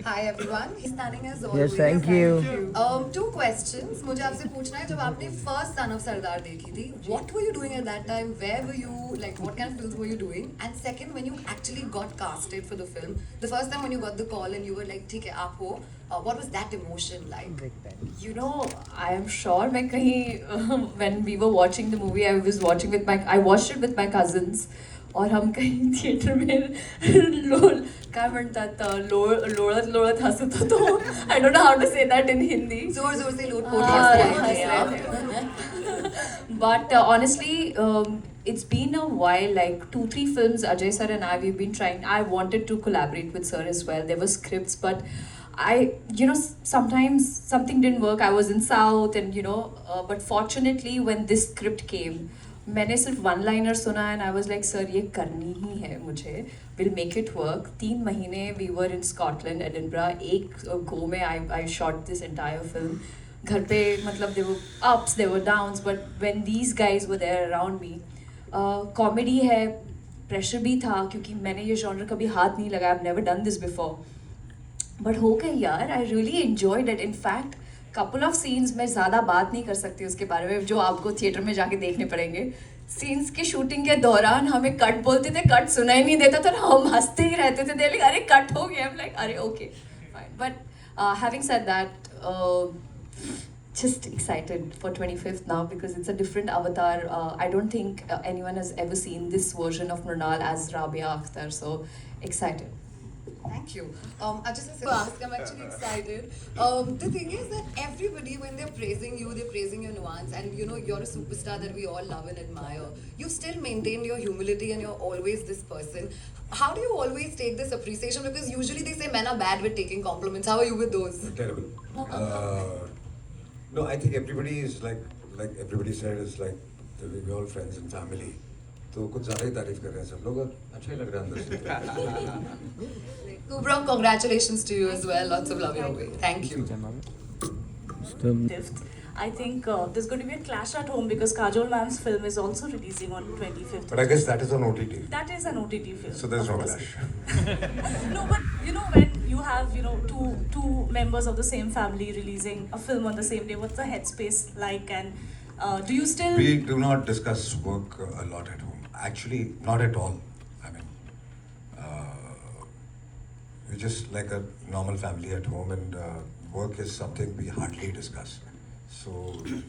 Hi everyone, he's standing as always. Yes, thank you. Two questions. मुझे आपसे पूछना है, जब आपने first Son of Sardar देखी थी, what were you doing at that time? Where were you? Like, what kind of films were you doing? And second, when you actually got casted for the film, the first time when you got the call and you were like, ठीक है आप हो, what was that emotion like? You know, I am sure मैं कहीं when we were watching the movie, I watched it with my cousins. और हम कहीं theatre में काय म्हणतात लोळत हसत होतो. I don't know how to say that in Hindi. जोर जोर से लोट But honestly, it's been a while, like 2-3 films Ajay sir and we've been trying. I wanted to collaborate with sir as well. There were scripts, but sometimes something didn't work. I was in South and but fortunately when this script came, मैंने सिर्फ one liner सुना and I was like sir ये करनी ही है मुझे, will make it work. 3 महीने we were in Scotland, Edinburgh, एक go में I shot this entire film. घर पे मतलब there were ups, there were downs, but when these guys were there around me, comedy है, प्रेशर भी था क्योंकि मैंने ये जॉनर कभी हाथ नहीं लगाया, I have never done this before. But हो गई यार, I really enjoyed it. In fact couple of scenes, मैं ज़्यादा बात नहीं कर सकती उसके बारे में, जो आपको थिएटर में जाके देखने पड़ेंगे. सीन्स की शूटिंग के दौरान हमें कट बोलते थे, कट सुनाई नहीं देता था, हम हंसते ही रहते थे. देख अरे कट हो गया, लाइक अरे okay fine. But having said that, just excited for 25th now because it's a different avatar. I don't think anyone has ever seen this version of Mrunal as Rabia Akhtar, so excited. Thank you. I just have to ask, I'm actually excited. The thing is that everybody, when they're praising you, they're praising your nuance, and you're a superstar that we all love and admire. You still maintain your humility and you're always this person. How do you always take this appreciation? Because usually they say men are bad with taking compliments. How are you with those? Terrible. No, I think everybody is like everybody said, is like we're all friends and family. तो कुछ ज़्यादा ही तारीफ कर रहे हैं सब लोग और अच्छा ही लग रहा है अंदर से. Kubra, congratulations to you as well. Lots of love your way. Thank you. I think there's going to be a clash at home because Kajol ma'am's film is also releasing on 25th. But I guess that is on OTT. That is an OTT film. So there's no clash. No, but when you have two members of the same family releasing a film on the same day, what's the headspace like? And do you still? We do not discuss work a lot at home. Actually, not at all. I mean, we're just like a normal family at home, and work is something we hardly discuss. So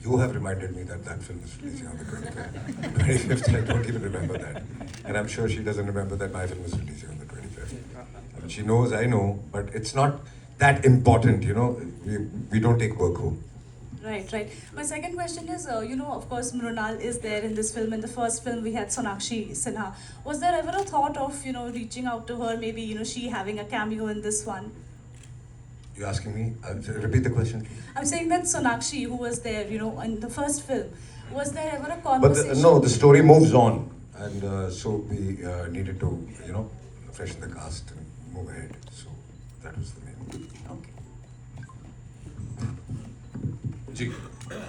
you have reminded me that film is releasing on the 25th. I don't even remember that. And I'm sure she doesn't remember that my film is releasing on the 25th. I mean, she knows, I know, but it's not that important, We don't take work home. Right. My second question is, of course, Mrunal is there in this film. In the first film, we had Sonakshi Sinha. Was there ever a thought of, reaching out to her, maybe, she having a cameo in this one? You asking me? Repeat the question, please. I'm saying that Sonakshi, who was there, in the first film, was there ever a conversation? But the story moves on, and so we needed to, freshen the cast and move ahead. So that was the main. Okay.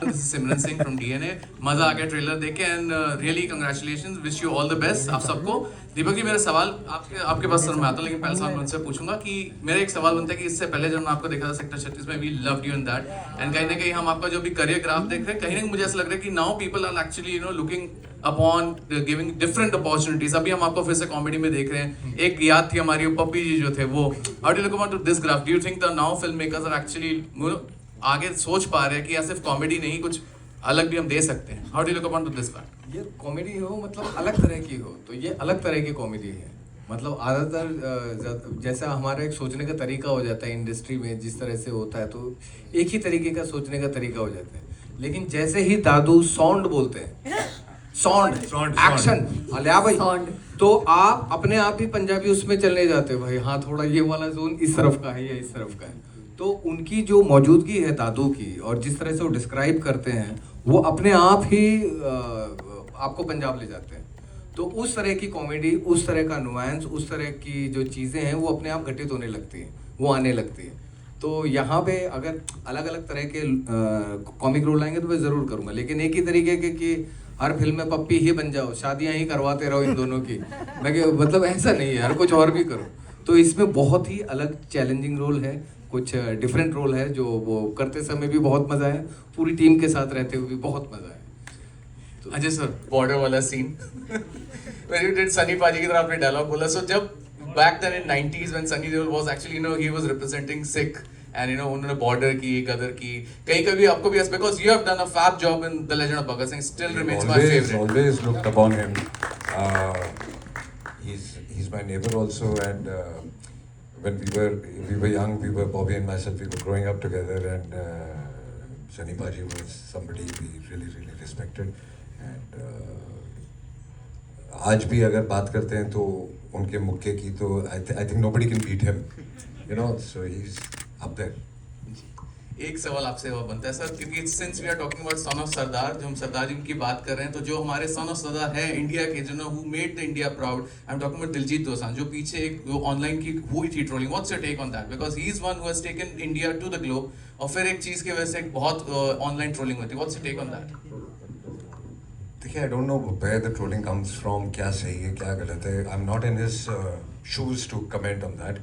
This is Simran Singh from DNA. मजा आ गया trailer देख के and really congratulations, wish you all the best आप सबको. दीपक जी, मेरा सवाल आपके पास sir में आता, लेकिन पहले सवाल मैं उनसे पूछूंगा कि मेरा एक सवाल बनता है कि इससे पहले जब मैं आपको देखा था सेक्टर 36 में, we loved you in that, and कहीं ना कहीं हम आपका जो भी करियर ग्राफ देख रहे हैं, कहीं ना कहीं मुझे ऐसा लग रहा है कि now people are actually looking upon giving different opportunities. अभी हम आपको फिर से कॉमेडी में देख रहे हैं. एक याद थी हमारी पप्पी जी जो थे वो. How do you look upon to this graph? Do you think the now film makers are actually आगे सोच पा रहे हैं कि या सिर्फ कॉमेडी नहीं, कुछ अलग भी हम दे सकते हैं? How do you look upon to this fact? ये कॉमेडी हो मतलब अलग तरह की हो, तो ये अलग तरह की कॉमेडी है. मतलब ज़्यादातर जैसा हमारा एक सोचने का तरीका हो जाता है इंडस्ट्री में, जिस तरह से होता है, तो एक ही तरीके का सोचने का तरीका हो जाता है. लेकिन जैसे ही दादू साउंड बोलते हैं, साउंड एक्शन अलिया भाई, तो आप अपने आप ही पंजाबी उसमें चलने जाते हो. भाई हाँ, थोड़ा ये वाला जोन इस तरफ का है या इस तरफ का है. तो उनकी जो मौजूदगी है दादू की, और जिस तरह से वो डिस्क्राइब करते हैं, वो अपने आप ही आपको पंजाब ले जाते हैं. तो उस तरह की कॉमेडी, उस तरह का नुआंस, उस तरह की जो चीज़ें हैं, वो अपने आप घटित होने लगती हैं, वो आने लगती है. तो यहाँ पे अगर अलग अलग तरह के कॉमिक रोल आएंगे तो मैं ज़रूर करूँगा, लेकिन एक ही तरीके के कि हर फिल्म में पप्पी ही बन जाओ, शादियाँ ही करवाते रहो इन दोनों की, मैं मतलब ऐसा नहीं है यार, कुछ और भी करो. तो इसमें बहुत ही अलग चैलेंजिंग रोल है, कुछ डिफरेंट रोल है जो वो करते समय भी बहुत मज़ा है, पूरी टीम के साथ रहते हुए भी बहुत मज़ा है। अजय सर, बॉर्डर वाला scene when you did Sunny paaji की तरह आपने डायलॉग बोला, so जब back then in 90s when Sunny Deol was actually, you know, he was representing Sikh and you know उन्होंने बॉर्डर की, गदर की, कहीं कभी आपको भी because you have done a fab job in The Legend of Bhagat Singh, still remains my favorite. Always looked upon him. He's my neighbor also, and when we were young, Bobby and myself, we were growing up together, and Sunny Paji was somebody we really respected, and आज भी अगर बात करते हैं तो उनके मुक्के की तो I think nobody can beat him, you know, so he's up there. एक सवाल आपसे वो बनता है सर, क्योंकि since we are talking about son of Sardaar, जो हम सरदार जी की बात कर रहे हैं, तो जो हमारे सन ऑफ सरदार है इंडिया के, जो who made the India proud, I am talking about Diljit Dosanjh, जो पीछे एक वो ऑनलाइन की हुई थी trolling, what's your take on that, because he is one who has taken India to the globe, और फिर एक चीज की वजह से एक बहुत ऑनलाइन ट्रोलिंग होती है, what's your take on that? देखिए, I don't know where the trolling comes from, क्या सही है क्या गलत है, I'm not in his shoes to comment on that.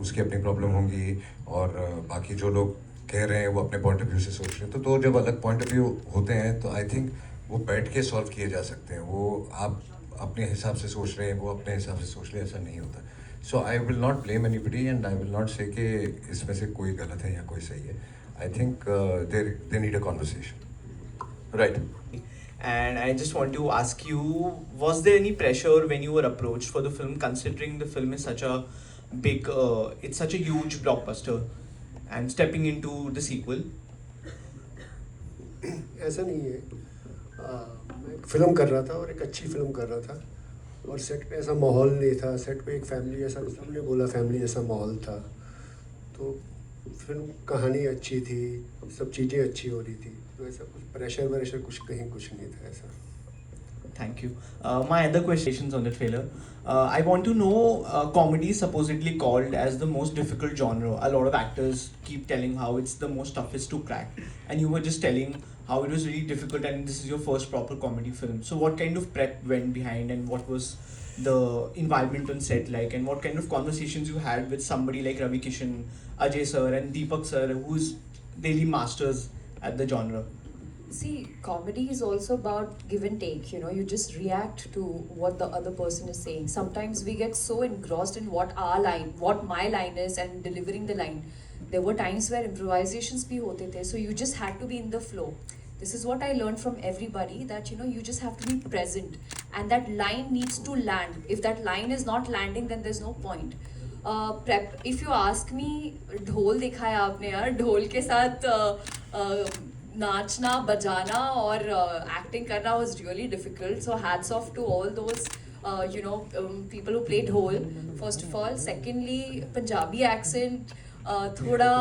उसकी अपनी प्रॉब्लम होंगी, और बाकी जो लोग कह रहे हैं वो अपने पॉइंट ऑफ व्यू से सोच रहे हैं, तो दो जब अलग पॉइंट ऑफ व्यू होते हैं तो आई थिंक वो बैठ के सॉल्व किए जा सकते हैं। वो आप अपने हिसाब से सोच रहे हैं, वो अपने हिसाब से सोच रहे हैं, ऐसा नहीं होता। So I will not blame anybody and I will not say कि इसमें से कोई गलत है या कोई सही है। I think they need a conversation. Right. And I just want to ask you, was there any pressure when you were approached for the film, considering the film is such a big, it's such a huge blockbuster, and stepping into the sequel? ऐसा नहीं है, मैं एक film कर रहा था और एक अच्छी फिल्म कर रहा था, और सेट पे ऐसा माहौल नहीं था, सेट पे एक फैमिली जैसा, सबने बोला फैमिली जैसा माहौल था, तो फिल्म कहानी अच्छी थी, सब चीज़ें अच्छी हो रही थी, तो ऐसा कुछ प्रेशर कुछ कहीं कुछ नहीं था ऐसा। Thank you. My other questions on the trailer. I want to know, comedy is supposedly called as the most difficult genre. A lot of actors keep telling how it's the most toughest to crack. And you were just telling how it was really difficult, and this is your first proper comedy film. So what kind of prep went behind, and what was the environment on set like, and what kind of conversations you had with somebody like Ravi Kishan, Ajay sir and Deepak sir, who's really masters at the genre? See, comedy is also about give and take, you know, you just react to what the other person is saying. Sometimes we get so engrossed in what my line is, and delivering the line. There were times where improvisations bhi hote the, so you just had to be in the flow. This is what I learned from everybody, that, you know, you just have to be present, and that line needs to land. If that line is not landing, then there's no point. Prep, if you ask me, ढोल दिखाया आपने यार, ढोल के साथ नाचना बजाना और एक्टिंग करना was really difficult, so hats off to all those people who played ढोल, first of all. Secondly, Punjabi accent थोड़ा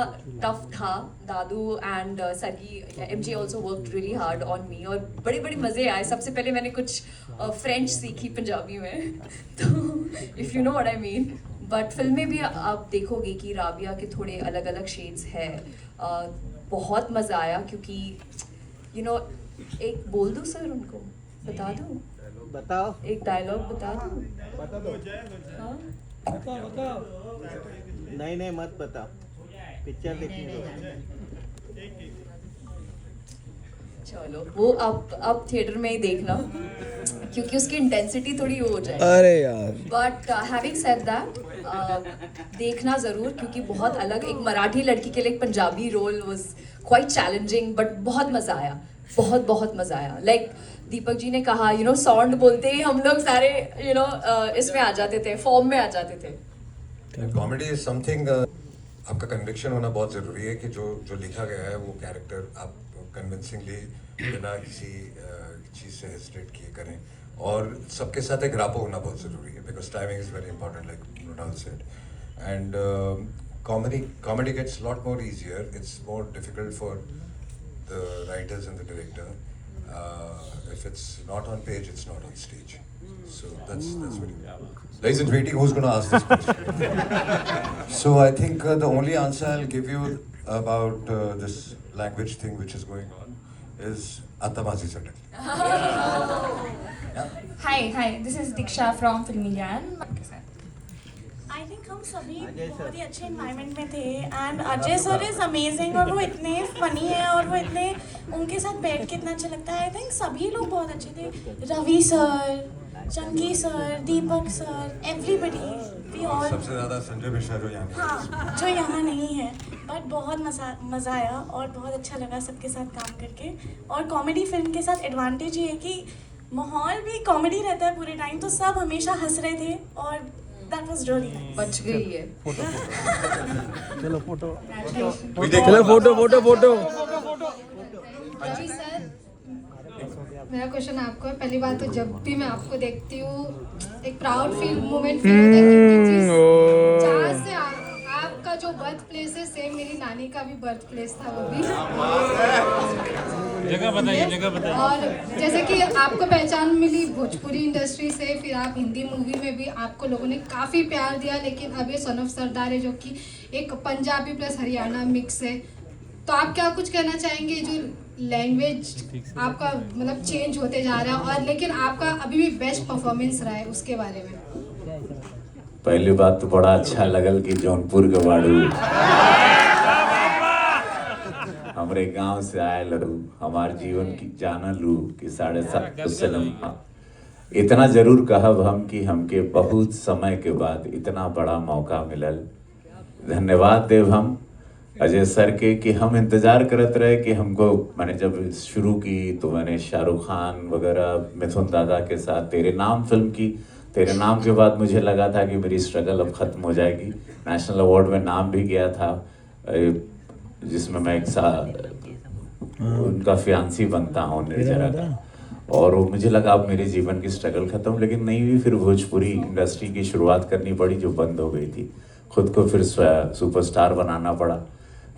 टफ था, दादू and Sunny, MJ also worked really hard on me, और बड़े बड़े मज़े आए। सबसे पहले मैंने कुछ फ्रेंच सीखी पंजाबी में, तो if you know what I mean. But film में भी आप देखोगे कि राबिया के थोड़े अलग अलग शेड्स है। बहुत मज़ा आया, क्योंकि एक बोल दूँ सर, उनको बता दूँ, बताओ एक डायलॉग बता दूँ, बता दो। हाँ बताओ। नहीं मत बता, पिक्चर देखने दो। चलो वो अब थिएटर में ही देखना, क्योंकि उसकी इंटेंसिटी थोड़ी हो जाए। अरे यार। बट हैविंग सेड दैट, देखना ज़रूर, क्योंकि बहुत अलग, एक मराठी लड़की के लिए एक Punjabi role was quite challenging, but बहुत मज़ा आया, बहुत मज़ा आया। लाइक दीपक जी ने कहा, साउंड बोलते ही हम लोग सारे इसमें आ जाते थे, फॉर्म में आ जाते थे। कॉमेडी इज समथिंग, आपका कन्विक्शन होना बहुत ज़रूरी है कि जो लिखा गया है वो कैरेक्टर आप कन्विंसिंगली बिना किसी चीज़ से हेजिटेट किए करें, और सबके साथ एक रापो होना बहुत ज़रूरी है, because timing is very important, like Mrunal said. And comedy gets a lot more easier. It's more difficult for the writers and the director. If it's not on page, it's not on stage. So that's very. Ladies and waiting, who's going to ask this question? So I think the only answer I'll give you about this language thing which is going on is Atamazi Sadak. Hi, this is Diksha from Filmigan. I हम सभी बहुत ही अच्छे environment में थे and Ajay sir is amazing और वो इतने funny है और वो इतने उनके साथ बैठ के इतना अच्छा लगता है। आई थिंक सभी लोग बहुत अच्छे थे, Ravi sir, Chunky sir, Deepak sir, everybody we all. सबसे ज़्यादा संजय मिश्रा जो यहाँ हाँ, जो यहाँ नहीं है, बट बहुत मज़ा आया और बहुत अच्छा लगा सबके साथ काम करके। और कॉमेडी फिल्म के साथ एडवांटेज ये है कि माहौल भी कॉमेडी रहता है पूरे टाइम, तो सब हमेशा हंस रहे थे और दैट वाज रियली नाइस। बच गई है। चलो फोटो चलो फोटो फोटो फोटो। जी सर, मेरा क्वेश्चन आपको है। पहली बात तो जब भी मैं आपको देखती हूँ एक प्राउड मोमेंट फील होता है, जहाँ से आपका जो बर्थ प्लेस है सेम मेरी नानी का भी बर्थ प्लेस था, वो भी जगह बताइए। और जैसे कि आपको पहचान मिली भोजपुरी इंडस्ट्री से, फिर आप हिंदी मूवी में भी आपको लोगों ने काफ़ी प्यार दिया, लेकिन अब ये सन ऑफ सरदार है जो कि एक पंजाबी प्लस हरियाणा मिक्स है, तो आप क्या कुछ कहना चाहेंगे? जो लैंग्वेज आपका मतलब चेंज होते जा रहा है और लेकिन आपका अभी भी बेस्ट परफॉर्मेंस रहा है, उसके बारे में। पहली बात तो बड़ा अच्छा लगल कि जौनपुर के बाड़ू हमरे गांव से आए लड़ू, हमार जीवन की जाना लू कि 7.5 सिनेमा। इतना जरूर कहब हम कि हमके बहुत समय के बाद इतना बड़ा मौका मिलल। धन्यवाद देव हम अजय सर के कि हम इंतज़ार करते रहे कि हमको, मैंने जब शुरू की तो मैंने शाहरुख खान वगैरह मिथुन दादा के साथ तेरे नाम फिल्म की। तेरे नाम के बाद मुझे लगा था कि मेरी स्ट्रगल अब ख़त्म हो जाएगी। नेशनल अवार्ड में नाम भी गया था, जिसमें मैं एक साल उनका फियांसी बनता हूँ निर्जरा का, और वो मुझे लगा अब मेरे जीवन की स्ट्रगल ख़त्म, लेकिन नहीं हुई। फिर भोजपुरी इंडस्ट्री की शुरुआत करनी पड़ी जो बंद हो गई थी, खुद को फिर सुपरस्टार बनाना पड़ा।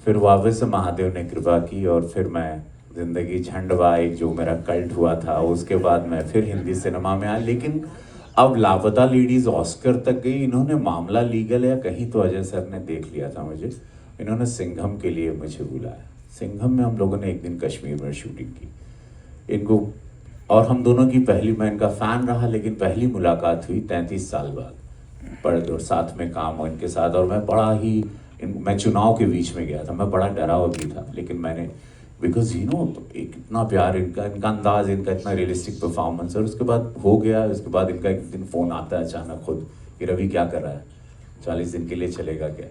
फिर वापस से महादेव ने कृपा की और फिर मैं ज़िंदगी झंडवाई जो मेरा कल्ट हुआ था, उसके बाद मैं फिर हिंदी सिनेमा में आया। लेकिन अब लापता लेडीज़ ऑस्कर तक गई, इन्होंने मामला लीगल या कहीं तो अजय सर ने देख लिया था मुझे, इन्होंने सिंघम के लिए मुझे बुलाया। सिंघम में हम लोगों ने एक दिन कश्मीर में शूटिंग की इनको, और हम दोनों की पहली, मैं इनका फ़ैन रहा लेकिन पहली मुलाकात हुई 33 साल बाद, बड़े और साथ में काम हो इनके साथ। और मैं बड़ा ही मैं चुनाव के बीच में गया था, मैं बड़ा डरा हुआ भी था, लेकिन मैंने बिकॉज एक इतना प्यार, इनका अंदाज, इनका इतना रियलिस्टिक परफॉर्मेंस, और उसके बाद हो गया। उसके बाद इनका एक दिन फ़ोन आता है अचानक खुद कि रवि क्या कर रहा है, 40 दिन के लिए चलेगा क्या?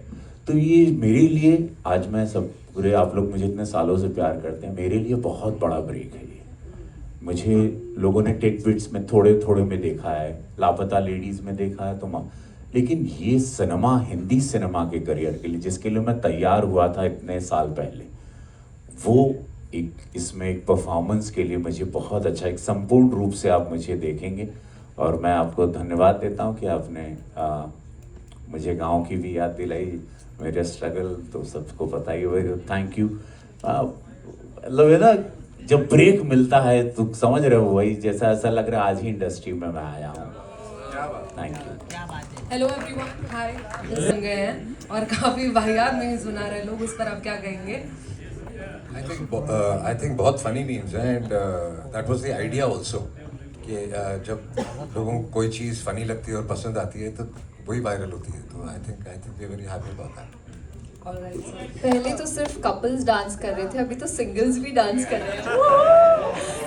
तो ये मेरे लिए, आज मैं सब पूरे, आप लोग मुझे इतने सालों से प्यार करते हैं, मेरे लिए बहुत बड़ा ब्रेक है ये। मुझे लोगों ने टिटबिट्स में थोड़े थोड़े में देखा है, लापता लेडीज़ में देखा है, तो लेकिन ये सिनेमा, हिंदी सिनेमा के करियर के लिए जिसके लिए मैं तैयार हुआ था इतने साल पहले, वो एक इसमें एक परफॉर्मेंस के लिए मुझे बहुत अच्छा, एक संपूर्ण रूप से आप मुझे देखेंगे। और मैं आपको धन्यवाद देता हूँ कि आपने मुझे गांव की भी याद दिलाई, मेरे स्ट्रगल तो सबको पता ही होगा। Thank you. मतलब है ना, जब ब्रेक मिलता है तो समझ रहे हो, वही जैसा ऐसा लग रहा है आज ही इंडस्ट्री में मैं आया हूँ। Thank you. हेलो एवरीवन, हाय। सुन गए हैं और काफ़ी वाहियात में सुना रहे लोग, उस पर आप क्या कहेंगे? I think बहुत फनी मीम्स हैं, and that was the idea also कि जब लोगों को कोई चीज़ फनी लगती है और पसंद आती है तो वही वायरल होती है। तो I think we are very happy about that. Alright sir, पहले तो सिर्फ कपल्स डांस कर रहे थे, अभी तो सिंगल्स भी डांस कर रहे हैं,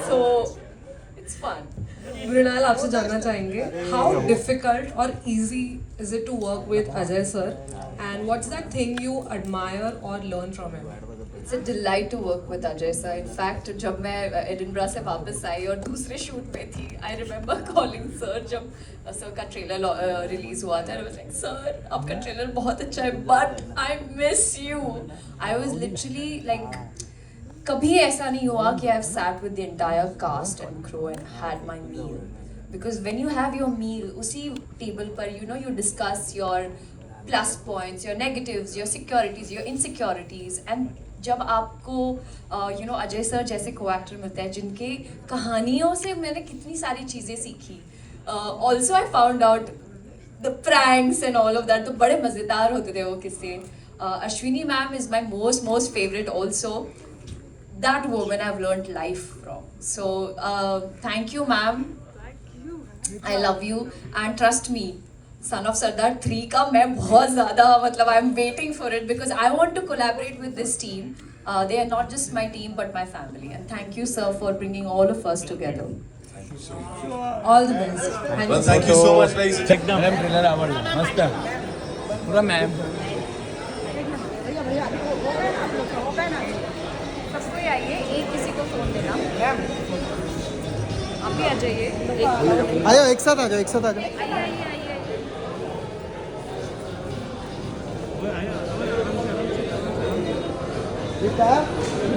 सो इट्स फन। मृणाल, आपसे जानना चाहेंगे, हाउ डिफिकल्ट और easy is it to work with Ajay sir, and what's that thing you admire और learn from him? It's a delight to work with Ajay sir. In fact, जब मैं Edinburgh से वापस आई और दूसरे शूट पे थी, I remember calling sir जब सर का ट्रेलर रिलीज हुआ था, I was like, sir आपका ट्रेलर बहुत अच्छा है, but I miss you. I was literally like, कभी ऐसा नहीं हुआ कि I've sat with the entire cast and crew and had my meal. Because when you have your meal, उसी टेबल पर you discuss your plus points, your negatives, your securities, your insecurities, and जब आपको Ajay sir जैसे को actor मिलते हैं जिनके कहानियों से मैंने कितनी सारी चीज़ें सीखी। Also I found out the pranks and all of that, तो बड़े मज़ेदार होते थे वो किस्से। Ashwini ma'am is my most favourite also, that woman I have learned life from. So thank you ma'am, I love you, and trust me, son of Sardaar 3 का मैं बहुत ज़्यादा मतलब I am waiting for it because I want to collaborate with this team. They are not just my team but my family, and thank you sir for bringing all of us together. All the best. Well, thank you so much, ladies and gentlemen. Ma'am trailer आवडला मस्त पुरा ma'am. सबको आइए, एक किसी को phone देना. आप भी आ जाइए. आ जाओ, एक साथ आ जाओ, एक साथ आ जाओ. आइए.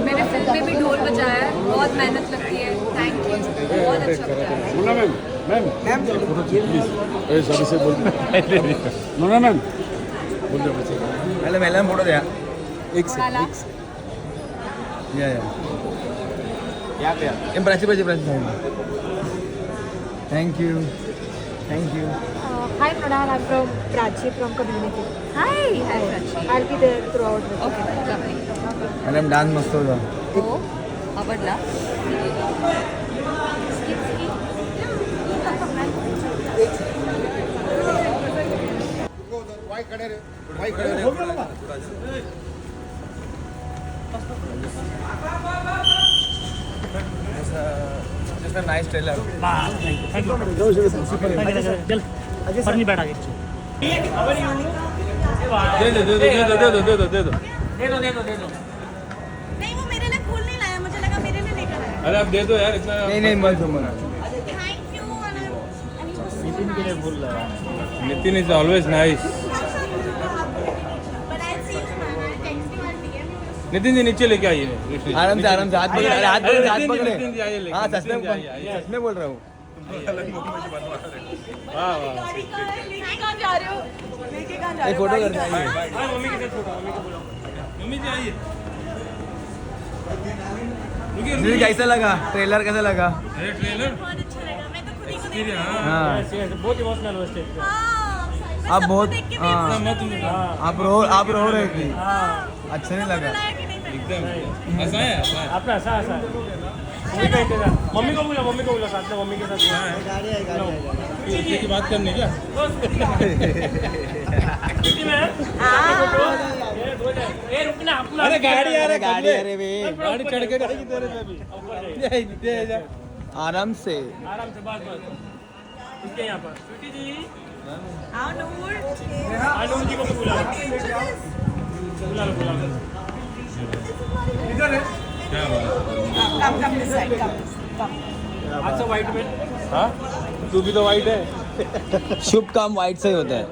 मैंने फिल्म में भी ढोल बजाया है, बहुत मेहनत लगती है. थैंक यू, बहुत अच्छा बजाया. बोला मैम सॉरी से बोल बोला मैम बोल दो बच्चे पहले फोटो द्या. एक से या Prachi thank you. Hi Mrunal, I'm from Prachi from community. Hi Prachi. I'll be there throughout. Okay, lovely. Madam dance मस्त होता. हो, आवडला. Nice trailer. नहीं वो मेरे लिए फूल नहीं लाया, मुझे लगा मेरे लिए लेकर आया. अरे आप दे दो यार इतना. नहीं मत दो मना. Thank you. नितिन के लिए फूल लाया. Nitin is always nice. Nitin ji नीचे लेके आइए. आराम से हाथ पकड़े. हाँ सच में बोल रहा हूँ. एक फोटो कर मम्मी के साथ फोटो. मम्मी जी आइए. कैसा लगा ट्रेलर? कैसा लगा ट्रेलर? बहुत अच्छा लगा. मैं तो खुद ही को देख हाँ बहुत इमोशनल हो स्टेज पे. आप बहुत आप रो रहे थे. अच्छा नहीं लगा एकदम. ऐसा है आपका ऐसा है. मम्मी को बोला साथ में मम्मी के साथ की बात करने क्या. अरे गाड़ी गाड़ी चढ़ के आराम से बात इसके यहाँ पर. स्वीटी जी नूर जी को भी बुला इधर है. अच्छा वाइट में. हाँ तू भी तो वाइट है. शुभ काम वाइट से ही होता है.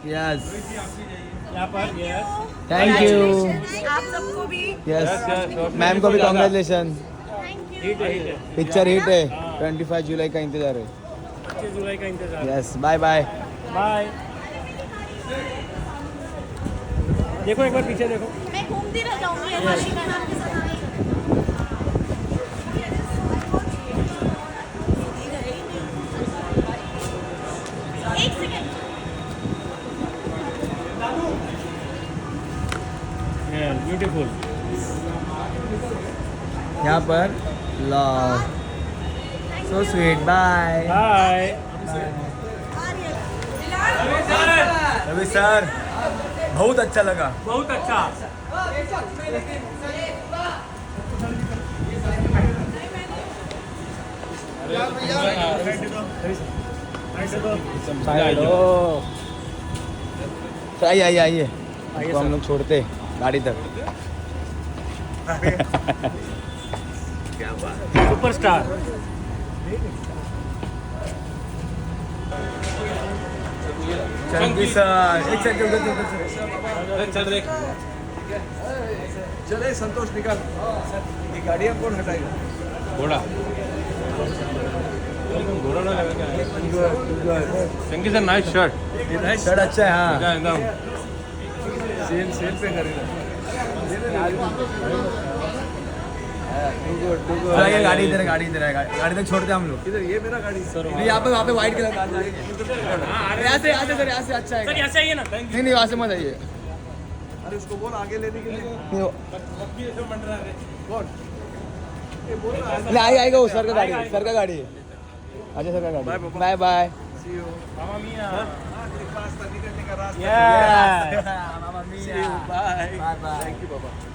यस यहाँ पर. Thank you. आप सबको भी. यस मैम को भी कॉन्ग्रेचुलेशन. पिक्चर हिट है. 25 जुलाई का इंतजार है. 25 जुलाई का इंतजार. Yes bye bye. देखो एक बार पीछे देखो. मैं घूमती रह जाऊंगी हमारी मैम के साथ. एक सेकंड. ब्यूटीफुल. यहाँ पर love. So sweet. Bye Ravi sir. बहुत अच्छा लगा. बहुत अच्छा. आइए तो हम लोग छोड़ते गाड़ी तक. क्या बात. सुपरस्टार. एक सेकंड चल देख. चले संतोष निकाल. ये गाड़ियाँ कौन हटाएगा. घोड़ा ना लगा क्या. संगी सर नाइस शर्ट. शर्ट अच्छा है. हाँ एकदम सेल पे करेगा. गाड़ी इधर है. गाड़ी तक छोड़ते हम लोग. इधर ये मेरा गाड़ी. यहाँ पे व्हाइट कलर का. यहाँ से सर यहाँ से अच्छा है. सर यहाँ से आइए ना. नहीं यहाँ से मत आइए. अरे उसको बोल आगे लेने के लिए. आएगा वो सर का गाड़ी. अजय सर का गाड़ी बाय बाय सी यू मामा मिया निकलने का रास्ता bye bye thank you Baba